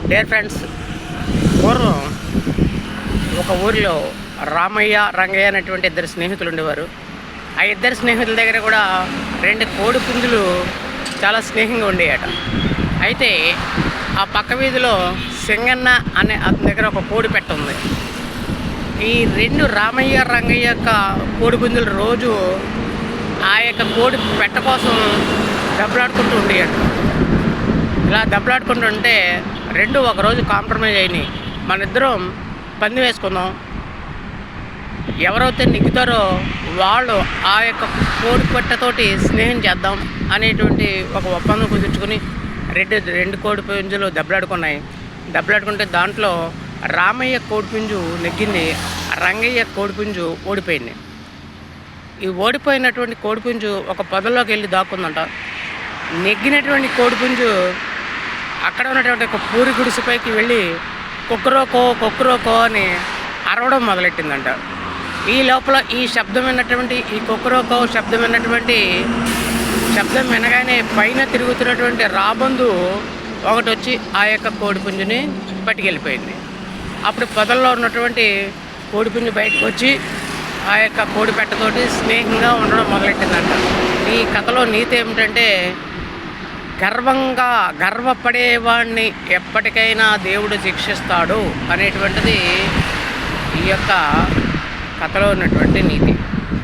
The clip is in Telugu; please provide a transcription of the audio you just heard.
డియర్ ఫ్రెండ్స్, పూర్వం ఒక ఊరిలో రామయ్య, రంగయ్య అనేటువంటి ఇద్దరు స్నేహితులు ఉండేవారు. ఆ ఇద్దరు స్నేహితుల దగ్గర కూడా 2 కోడి పుంజులు చాలా స్నేహంగా ఉండేయట. అయితే ఆ పక్క వీధిలో సింగన్న అనే అతని దగ్గర ఒక కోడి పెట్ట ఉంది. ఈ 2 రామయ్య, రంగయ్య యొక్క కోడి పుంజులు రోజు ఆ యొక్క కోడి పెట్ట కోసం దెబ్బలాడుకుంటూ ఉండేయట. ఇలా దెబ్బలాడుకుంటుంటే 2 ఒకరోజు కాంప్రమైజ్ అయినాయి. మన ఇద్దరం పంది వేసుకుందాం, ఎవరైతే నెగ్గుతారో వాళ్ళు ఆ యొక్క కోడి పెట్టతోటి స్నేహం చేద్దాం అనేటువంటి ఒక ఒప్పందం కుదుర్చుకుని 2 కోడి పుంజులు దెబ్బలాడుకుంటే దాంట్లో రామయ్య కోడిపుంజు నెగ్గింది, రంగయ్య కోడిపుంజు ఓడిపోయింది. ఈ ఓడిపోయినటువంటి కోడిపుంజు ఒక పొదల్లోకి వెళ్ళి దాక్కుందంట. నెగ్గినటువంటి కోడిపుంజు అక్కడ ఉన్నటువంటి ఒక పూరి గుడిసెపైకి వెళ్ళి కుక్కరోకో అని అరవడం మొదలెట్టిందంట. ఈ లోపల ఈ కుక్కరోకో శబ్దం వినగానే పైన తిరుగుతున్నటువంటి రాబందు ఒకటి వచ్చి ఆ యొక్క కోడిపుంజుని పట్టుకెళ్ళిపోయింది. అప్పుడు పొదల్లో ఉన్నటువంటి కోడిపుంజు బయటకు వచ్చి ఆ యొక్క కోడి పెట్టతోటి స్నేహంగా ఉండడం మొదలెట్టిందంట. ఈ కథలో నీతి ఏమిటంటే, గర్వపడేవాడిని ఎప్పటికైనా దేవుడు శిక్షిస్తాడు అనేటువంటిది ఈ యొక్క కథలో ఉన్నటువంటి నీతి.